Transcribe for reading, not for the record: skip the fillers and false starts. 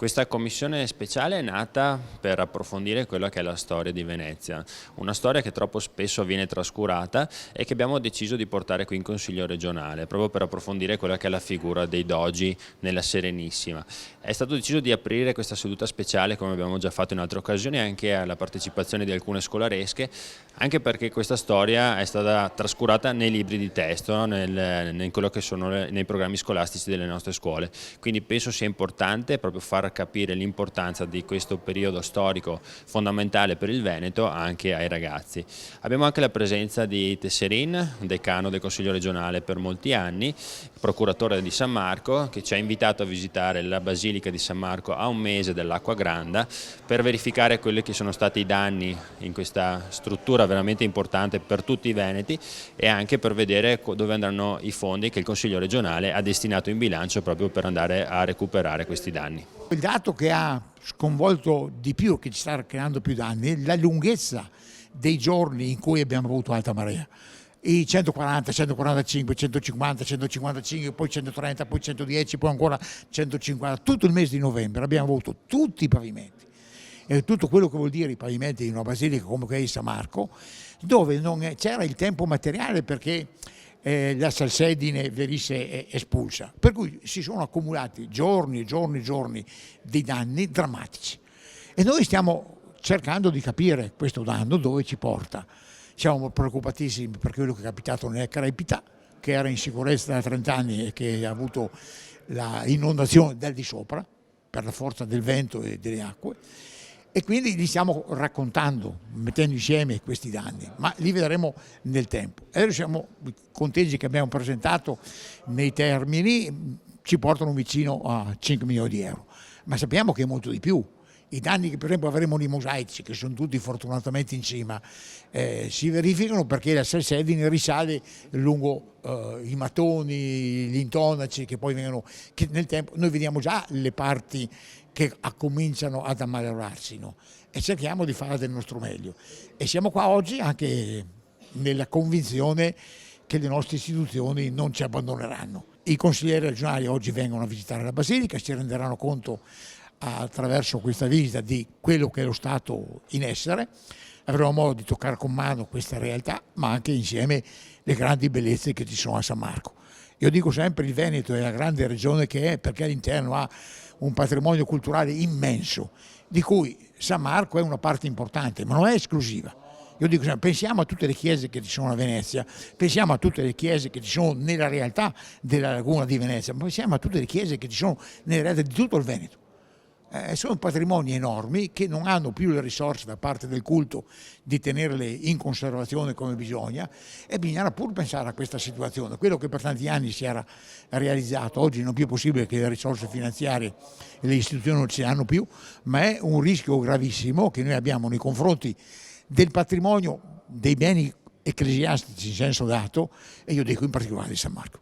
Questa commissione speciale è nata per approfondire quella che è la storia di Venezia, una storia che troppo spesso viene trascurata e che abbiamo deciso di portare qui in Consiglio regionale, proprio per approfondire quella che è la figura dei Dogi nella Serenissima. È stato deciso di aprire questa seduta speciale, come abbiamo già fatto in altre occasioni, anche alla partecipazione di alcune scolaresche, anche perché questa storia è stata trascurata nei libri di testo, no? In quello che sono nei programmi scolastici delle nostre scuole. Quindi penso sia importante proprio far capire l'importanza di questo periodo storico fondamentale per il Veneto anche ai ragazzi. Abbiamo anche la presenza di Tesserin, decano del Consiglio regionale per molti anni, procuratore di San Marco, che ci ha invitato a visitare la Basilica di San Marco a un mese dell'Acqua Granda per verificare quelli che sono stati i danni in questa struttura veramente importante per tutti i veneti e anche per vedere dove andranno i fondi che il Consiglio regionale ha destinato in bilancio proprio per andare a recuperare questi danni. Il dato che ha sconvolto di più, che ci sta creando più danni, è la lunghezza dei giorni in cui abbiamo avuto alta marea. I 140, 145, 150, 155, poi 130, poi 110, poi ancora 150, tutto il mese di novembre abbiamo avuto tutti i pavimenti. E tutto quello che vuol dire i pavimenti di una basilica come quella di San Marco, dove non c'era il tempo materiale perché la salsedine venisse espulsa, per cui si sono accumulati giorni e giorni e giorni di danni drammatici e noi stiamo cercando di capire questo danno dove ci porta. Siamo preoccupatissimi per quello che è capitato nella Caraimità, che era in sicurezza da 30 anni e che ha avuto l'inondazione del di sopra per la forza del vento e delle acque. E quindi li stiamo raccontando, mettendo insieme questi danni, ma li vedremo nel tempo. Adesso siamo i conteggi che abbiamo presentato nei termini, ci portano vicino a 5 milioni di euro, ma sappiamo che è molto di più. I danni che per esempio avremo nei mosaici, che sono tutti fortunatamente in cima, si verificano perché la salsedine risale lungo i mattoni, gli intonaci che poi vengono, che nel tempo noi vediamo già le parti che cominciano ad ammalorarsi, no? E cerchiamo di fare del nostro meglio. E siamo qua oggi anche nella convinzione che le nostre istituzioni non ci abbandoneranno. I consiglieri regionali oggi vengono a visitare la Basilica, si renderanno conto attraverso questa visita di quello che è lo stato in essere, avremo modo di toccare con mano questa realtà, ma anche insieme le grandi bellezze che ci sono a San Marco. Io dico sempre il Veneto è la grande regione che è perché all'interno ha un patrimonio culturale immenso, di cui San Marco è una parte importante, ma non è esclusiva. Io dico sempre, pensiamo a tutte le chiese che ci sono a Venezia, pensiamo a tutte le chiese che ci sono nella realtà della laguna di Venezia, ma pensiamo a tutte le chiese che ci sono nella realtà di tutto il Veneto. Sono patrimoni enormi che non hanno più le risorse da parte del culto di tenerle in conservazione come bisogna e bisogna pur pensare a questa situazione. Quello che per tanti anni si era realizzato, oggi non è più possibile che le risorse finanziarie e le istituzioni non ce le hanno più, ma è un rischio gravissimo che noi abbiamo nei confronti del patrimonio dei beni ecclesiastici in senso lato e io dico in particolare di San Marco.